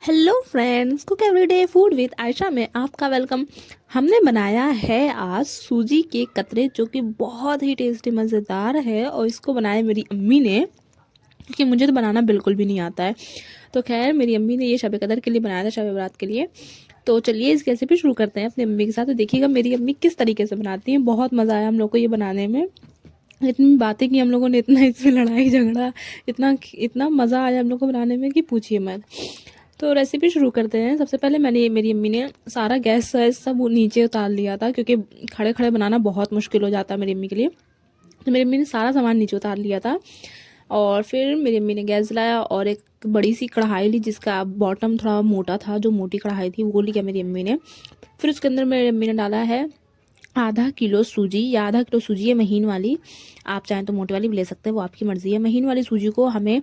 Hello friends, cook everyday food with Ayesha में आपका welcome. हमने बनाया है आज सूजी के कतरे, जो कि बहुत ही टेस्टी मज़ेदार है। और इसको बनाया मेरी अम्मी ने, क्योंकि मुझे तो बनाना बिल्कुल भी नहीं आता है। तो खैर, मेरी अम्मी ने ये शब कदर के लिए बनाया था, शब बारात के लिए। तो चलिए इसकी रेसिपी शुरू करते हैं अपनी अम्मी के साथ। तो देखिएगा मेरी अम्मी किस तरीके से बनाती हैं। बहुत मज़ा आया हम लोग को ये बनाने में। इतनी बातें की हम लोगों ने, इतना इसमें लड़ाई झगड़ा, इतना इतना मज़ा आया हम लोग को बनाने में कि पूछिए मत। तो रेसिपी शुरू करते हैं। सबसे पहले मेरी अम्मी ने सारा गैस वैस सब वो नीचे उतार लिया था, क्योंकि खड़े खड़े बनाना बहुत मुश्किल हो जाता है मेरी अम्मी के लिए। तो मेरी अम्मी ने सारा सामान नीचे उतार लिया था। और फिर मेरी अम्मी ने गैस जलाया और एक बड़ी सी कढ़ाई ली, जिसका बॉटम थोड़ा मोटा था। जो मोटी कढ़ाई थी वो लिया मेरी अम्मी ने। फिर उसके अंदर मेरी अम्मी ने डाला है आधा किलो सूजी, या आधा किलो सूजी है महीन वाली। आप चाहें तो मोटी वाली भी ले सकते हैं, वो आपकी मर्ज़ी है। महीन वाली सूजी को हमें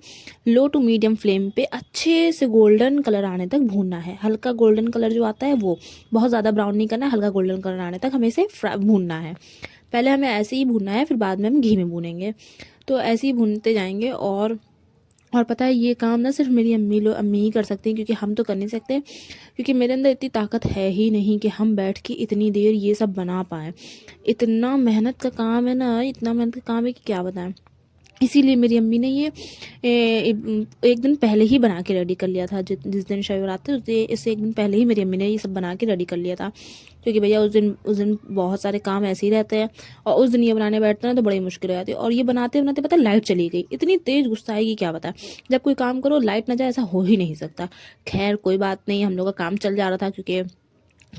लो टू मीडियम फ्लेम पे अच्छे से गोल्डन कलर आने तक भूनना है। हल्का गोल्डन कलर जो आता है वो, बहुत ज़्यादा ब्राउन नहीं करना है, हल्का गोल्डन कलर आने तक हमें इसे भूनना है। पहले हमें ऐसे ही भूनना है, फिर बाद में हम घी में भूनेंगे। तो ऐसे ही भूनते जाएंगे। और पता है, ये काम ना सिर्फ मेरी अम्मी ही कर सकती हैं, क्योंकि हम तो कर नहीं सकते। क्योंकि मेरे अंदर इतनी ताकत है ही नहीं कि हम बैठ के इतनी देर ये सब बना पाएँ। इतना मेहनत का काम है ना, इतना मेहनत का काम है कि क्या बताएं। इसीलिए मेरी अम्मी ने ये एक दिन पहले ही बना के रेडी कर लिया था। जिस दिन शब बारात थी, इससे एक दिन पहले ही मेरी अम्मी ने ये सब बना के रेडी कर लिया था। क्योंकि भैया उस दिन बहुत सारे काम ऐसे ही रहते हैं, और उस दिन ये बनाने बैठते हैं तो बड़ी मुश्किल हो जाती है। और ये बनाते बनाते पता है लाइट चली गई, इतनी तेज़ गुस्सा आएगी क्या बताएं। जब कोई काम करो लाइट ना जाए, ऐसा हो ही नहीं सकता। खैर कोई बात नहीं, हम लोग का काम चल जा रहा था, क्योंकि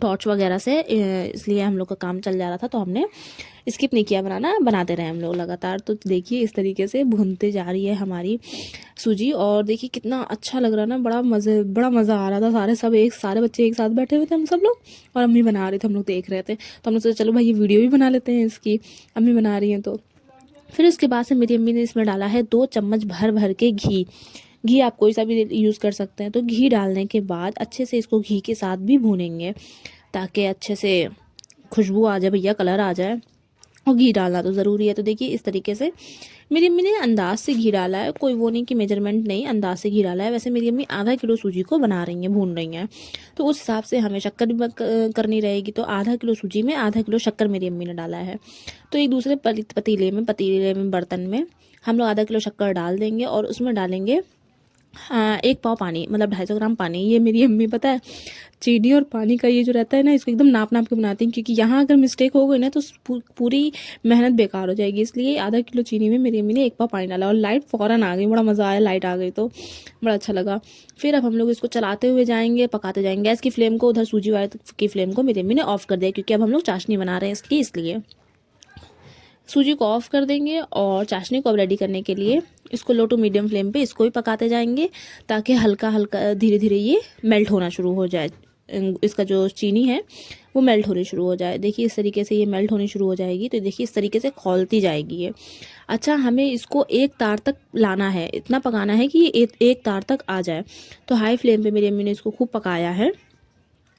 टॉर्च वगैरह से, इसलिए हम लोग का काम चल जा रहा था। तो हमने स्किप नहीं किया बनाना, बनाते रहे हम लोग लगातार। तो देखिए इस तरीके से भूनते जा रही है हमारी सूजी। और देखिए कितना अच्छा लग रहा ना, बड़ा मज़ा आ रहा था। सारे बच्चे एक साथ बैठे हुए थे, हम सब लोग, और अम्मी बना रहे थे, हम लोग देख रहे थे। तो हमने सोचा चलो भाई ये वीडियो भी बना लेते हैं इसकी, अम्मी बना रही हैं तो। फिर उसके बाद से मेरी अम्मी ने इसमें डाला है 2 चम्मच भर भर के घी। घी आप कोई सा भी यूज़ कर सकते हैं। तो घी डालने के बाद अच्छे से इसको घी के साथ भी भूनेंगे, ताकि अच्छे से खुशबू आ जाए भैया, कलर आ जाए। और घी डालना तो ज़रूरी है। तो देखिए इस तरीके से मेरी अम्मी ने अंदाज से घी डाला है, कोई वो नहीं कि मेजरमेंट नहीं, अंदाज से घी डाला है। वैसे मेरी अम्मी आधा किलो सूजी को बना रही हैं, भून रही हैं, तो उस हिसाब से हमें शक्कर भी करनी रहेगी। तो आधा किलो सूजी में आधा किलो शक्कर मेरी अम्मी ने डाला है। तो एक दूसरे पतीले में बर्तन में हम लोग आधा किलो शक्कर डाल देंगे, और उसमें डालेंगे हाँ 1 पाव पानी, मतलब 250 ग्राम पानी। ये मेरी अम्मी पता है चीनी और पानी का ये जो रहता है ना, इसको एकदम नाप नाप के बनाती हैं, क्योंकि यहाँ अगर मिस्टेक हो गई ना तो पूरी मेहनत बेकार हो जाएगी। इसलिए आधा किलो चीनी में मेरी अम्मी ने 1 पाव पानी डाला। और लाइट फ़ौरन आ गई, बड़ा मज़ा आया, लाइट आ गई तो बड़ा अच्छा लगा। फिर अब हम लोग इसको चलाते हुए जाएंगे, पकाते जाएंगे। गैस की फ्लेम को, उधर सूजी वाले की फ्लेम को मेरी अम्मी ने ऑफ़ कर दिया, क्योंकि अब हम लोग चाशनी बना रहे हैं इसकी, इसलिए सूजी को ऑफ़ कर देंगे। और चाशनी को अब रेडी करने के लिए इसको लो टू मीडियम फ्लेम पे इसको भी पकाते जाएंगे, ताकि हल्का हल्का धीरे धीरे ये मेल्ट होना शुरू हो जाए। इसका जो चीनी है वो मेल्ट होनी शुरू हो जाए। देखिए इस तरीके से ये मेल्ट होनी शुरू हो जाएगी। तो देखिए इस तरीके से खौलती जाएगी ये। अच्छा, हमें इसको एक तार तक लाना है, इतना पकाना है कि ये एक तार तक आ जाए। तो हाई फ्लेम पे मेरी अम्मी ने इसको खूब पकाया है।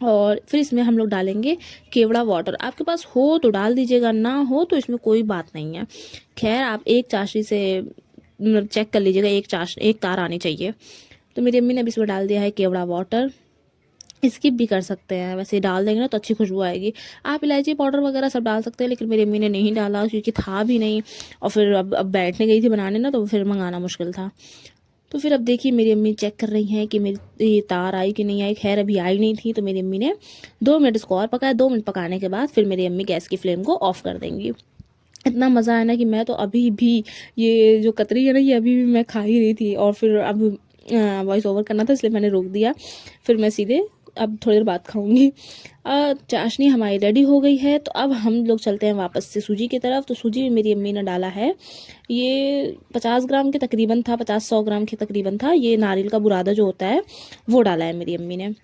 और फिर इसमें हम लोग डालेंगे केवड़ा वाटर। आपके पास हो तो डाल दीजिएगा, ना हो तो इसमें कोई बात नहीं है। खैर आप एक चाशनी से चेक कर लीजिएगा, एक तार आनी चाहिए। तो मेरी अम्मी ने अभी इसमें डाल दिया है केवड़ा वाटर। स्किप भी कर सकते हैं, वैसे डाल देंगे ना तो अच्छी खुशबू आएगी। आप इलायची पाउडर वगैरह सब डाल सकते हैं, लेकिन मेरी अम्मी ने नहीं डाला, क्योंकि था भी नहीं। और फिर अब बैठने गई थी बनाने ना, तो फिर मंगाना मुश्किल था। तो फिर अब देखिए मेरी अम्मी चेक कर रही हैं कि मेरी ये तार आई कि नहीं आई। खैर अभी आई नहीं थी, तो मेरी अम्मी ने 2 मिनट इसको और पकाया। 2 मिनट पकाने के बाद फिर मेरी अम्मी गैस की फ्लेम को ऑफ़ कर देंगी। इतना मज़ा आया ना कि मैं तो अभी भी, ये जो कतरी है ना, ये अभी भी मैं खा ही रही थी। और फिर अब वॉइस ओवर करना था, इसलिए मैंने रोक दिया। फिर मैं सीधे अब थोड़ी देर बाद खाऊंगी। चाशनी हमारी रेडी हो गई है। तो अब हम लोग चलते हैं वापस से सूजी की तरफ। तो सूजी में मेरी अम्मी ने डाला है, ये 50 ग्राम के तकरीबन था, 50-100 ग्राम के तकरीबन था। ये नारियल का बुरादा जो होता है वो डाला है मेरी अम्मी ने।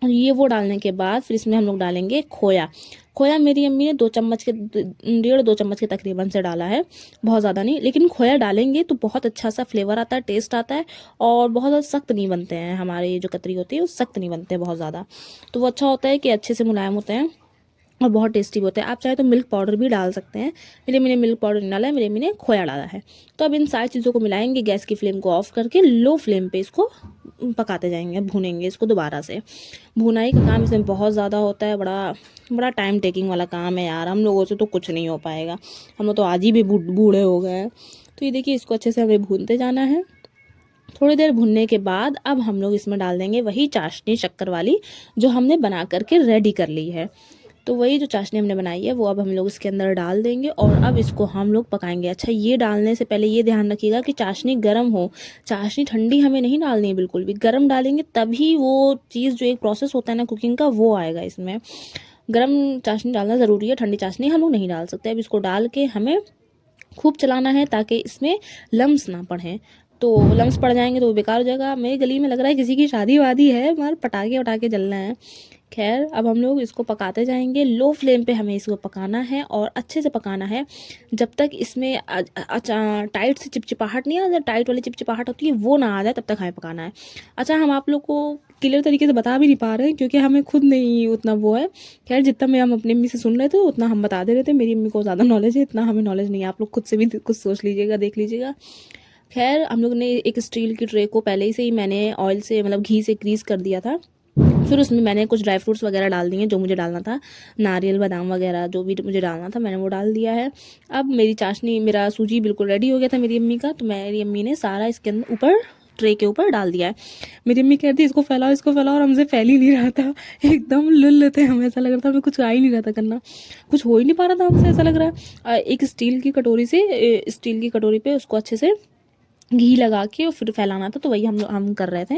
और ये वो डालने के बाद फिर इसमें हम लोग डालेंगे खोया। खोया मेरी अम्मी ने 2 चम्मच के 1.5-2 चम्मच के तकरीबन से डाला है, बहुत ज़्यादा नहीं। लेकिन खोया डालेंगे तो बहुत अच्छा सा फ्लेवर आता है, टेस्ट आता है। और बहुत ज़्यादा सख्त नहीं बनते हैं हमारे, ये जो कतरी होती है वो सख्त नहीं बनते हैं बहुत ज़्यादा। तो वो अच्छा होता है कि अच्छे से मुलायम होते हैं। और बहुत टेस्टी भी होता है। आप चाहे तो मिल्क पाउडर भी डाल सकते हैं। मेरी अम्मी ने मिल्क पाउडर नहीं डाला है, मेरी अम्मी ने खोया डाला है। तो अब इन सारी चीज़ों को मिलाएंगे, गैस की फ्लेम को ऑफ करके लो फ्लेम पे इसको पकाते जाएंगे, भूनेंगे इसको दोबारा से। भुनाई का काम इसमें बहुत ज़्यादा होता है, बड़ा बड़ा टाइम टेकिंग वाला काम है यार, हम लोगों से तो कुछ नहीं हो पाएगा, हम लोग तो आज ही भी बूढ़े हो गए हैं। तो ये देखिए, इसको अच्छे से हमें भूनते जाना है। थोड़ी देर भुनने के बाद अब हम लोग इसमें डाल देंगे वही चाशनी शक्कर वाली जो हमने बना करके रेडी कर ली है। तो वही जो चाशनी हमने बनाई है वो अब हम लोग इसके अंदर डाल देंगे और अब इसको हम लोग पकाएंगे। अच्छा, ये डालने से पहले ये ध्यान रखिएगा कि चाशनी गर्म हो, चाशनी ठंडी हमें नहीं डालनी है बिल्कुल भी, गर्म डालेंगे तभी वो चीज़ जो एक प्रोसेस होता है ना कुकिंग का वो आएगा इसमें। गर्म चाशनी डालना ज़रूरी है, ठंडी चाशनी हम लोग नहीं डाल सकते। अब इसको डाल के हमें खूब चलाना है ताकि इसमें लम्स ना पड़े। तो लम्स पड़ जाएंगे तो वो बेकार हो जाएगा। मेरे गली में लग रहा है किसी की शादी वादी है, मगर पटाखे वटाखे जल रहे हैं। खैर, अब हम लोग इसको पकाते जाएंगे, लो फ्लेम पे हमें इसको पकाना है और अच्छे से पकाना है जब तक इसमें टाइट से चिपचिपाहट नहीं आ जाए, टाइट वाली चिपचिपाहट होती है वो ना आ जाए, तब तक हमें पकाना है। अच्छा, हम आप लोग को क्लियर तरीके से बता भी नहीं पा रहे हैं क्योंकि हमें खुद नहीं उतना वो है। खैर, जितना मैं हम अपनी अम्मी से सुन रहे थे उतना हम बता दे रहे थे। मेरी अम्मी को ज़्यादा नॉलेज है, इतना हमें नॉलेज नहीं है। आप लोग खुद से भी कुछ सोच लीजिएगा, देख लीजिएगा। खैर, हम लोग ने एक स्टील की ट्रे को पहले ही से ही मैंने ऑयल से मतलब घी से ग्रीस कर दिया था। फिर उसमें मैंने कुछ ड्राई फ्रूट्स वगैरह डाल दिए जो मुझे डालना था, नारियल बादाम वगैरह जो भी मुझे डालना था मैंने वो डाल दिया है। अब मेरा सूजी बिल्कुल रेडी हो गया था मेरी अम्मी का, तो मेरी अम्मी ने सारा इसके अंदर ऊपर ट्रे के ऊपर डाल दिया है। मेरी अम्मी कहती है इसको फैलाओ, और हमसे फैल ही नहीं रहा था। एकदम लुल थे हम, ऐसा लग रहा था हमें कुछ आ ही नहीं रहा था करना, कुछ हो ही नहीं पा रहा था हमसे, ऐसा लग रहा है। एक स्टील की कटोरी पे उसको अच्छे से घी लगा के और फिर फैलाना था, तो वही हम कर रहे थे,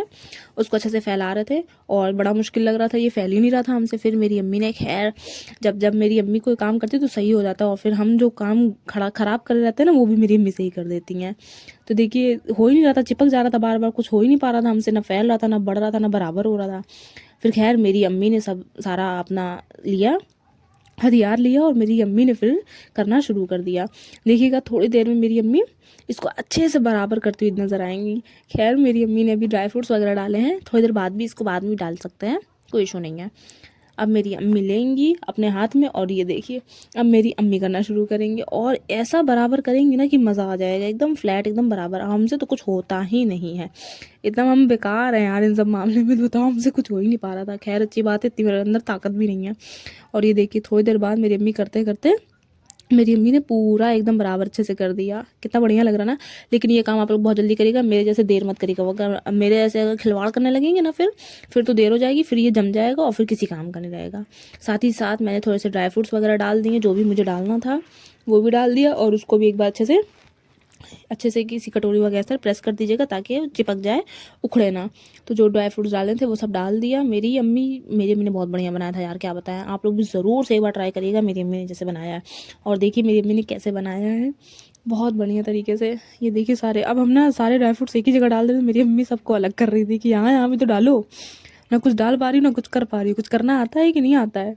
उसको अच्छे से फैला रहे थे और बड़ा मुश्किल लग रहा था, ये फैल ही नहीं रहा था हमसे। फिर मेरी अम्मी ने, खैर जब मेरी अम्मी कोई काम करती तो सही हो जाता, और फिर हम जो काम ख़राब कर रहते हैं ना वो भी मेरी अम्मी सही कर देती हैं। तो देखिए, हो ही नहीं रहा था, चिपक जा रहा था बार बार, कुछ हो ही नहीं पा रहा था हमसे, ना फैल रहा था, ना बढ़ रहा था, ना बराबर हो रहा था। फिर खैर मेरी अम्मी ने सब सारा अपना हथियार लिया और मेरी अम्मी ने फिर करना शुरू कर दिया। देखिएगा, थोड़ी देर में मेरी अम्मी इसको अच्छे से बराबर करती हुई नज़र आएंगी। खैर, मेरी अम्मी ने अभी ड्राई फ्रूट्स वगैरह डाले हैं, थोड़ी देर बाद भी इसको बाद में डाल सकते हैं, कोई इशू नहीं है। अब मेरी अम्मी लेंगी अपने हाथ में और ये देखिए, अब मेरी अम्मी करना शुरू करेंगे और ऐसा बराबर करेंगी ना कि मज़ा आ जाएगा, एकदम फ्लैट, एकदम बराबर। हमसे तो कुछ होता ही नहीं है, एकदम हम बेकार हैं यार इन सब मामले में, तो बताओ हमसे कुछ हो ही नहीं पा रहा था। खैर, अच्छी बात है, इतनी मेरे अंदर ताकत भी नहीं है। और ये देखिए, थोड़ी देर बाद मेरी अम्मी करते करते मेरी अम्मी ने पूरा एकदम बराबर अच्छे से कर दिया। कितना बढ़िया लग रहा ना। लेकिन ये काम आप लोग बहुत जल्दी करिएगा, मेरे जैसे देर मत करिएगा। अगर मेरे जैसे अगर खिलवाड़ करने लगेंगे ना फिर तो देर हो जाएगी, फिर ये जम जाएगा और फिर किसी काम का नहीं रहेगा। साथ ही साथ मैंने थोड़े से ड्राई फ्रूट्स वगैरह डाल दिए, जो भी मुझे डालना था वो भी डाल दिया, और उसको भी एक बार अच्छे से किसी कटोरी वगैरह से प्रेस कर दीजिएगा ताकि चिपक जाए, उखड़े ना। तो जो ड्राई फ्रूट्स डाले थे वो सब डाल दिया। मेरी अम्मी ने बहुत बढ़िया बनाया था यार, क्या बताया। आप लोग भी ज़रूर से एक बार ट्राई करिएगा मेरी अम्मी ने जैसे बनाया है। और देखिए मेरी अम्मी ने कैसे बनाया है, बहुत बढ़िया तरीके से। ये देखिए, अब हम ना सारे ड्राई फ्रूट्स एक ही जगह डाल देते, मेरी अम्मी सबको अलग कर रही थी कि यहाँ भी तो डालो। ना कुछ डाल पा रही हूँ ना कुछ कर पा रही हूँ, कुछ करना आता है कि नहीं आता है।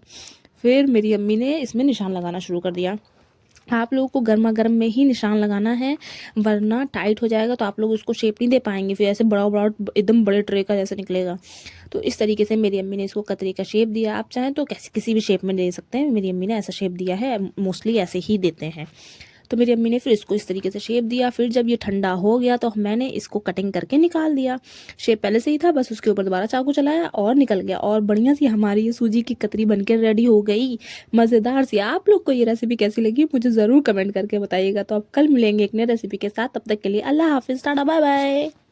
फिर मेरी अम्मी ने इसमें निशान लगाना शुरू कर दिया। आप लोगों को गर्मा गर्म में ही निशान लगाना है, वरना टाइट हो जाएगा तो आप लोग उसको शेप नहीं दे पाएंगे, फिर ऐसे बड़ा बड़ा एकदम बड़े ट्रे का जैसे निकलेगा। तो इस तरीके से मेरी अम्मी ने इसको कतरी का शेप दिया। आप चाहें तो किसी भी शेप में दे सकते हैं, मेरी अम्मी ने ऐसा शेप दिया है, मोस्टली ऐसे ही देते हैं। तो मेरी अम्मी ने फिर इसको इस तरीके से शेप दिया। फिर जब ये ठंडा हो गया तो मैंने इसको कटिंग करके निकाल दिया। शेप पहले से ही था, बस उसके ऊपर दोबारा चाकू चलाया और निकल गया, और बढ़िया सी हमारी ये सूजी की कतरी बनकर रेडी हो गई, मज़ेदार सी। आप लोग को ये रेसिपी कैसी लगी मुझे ज़रूर कमेंट करके बताइएगा। तो अब कल मिलेंगे एक नई रेसिपी के साथ, तब तक के लिए अल्लाह हाफिज़, टाटा बाय बाय।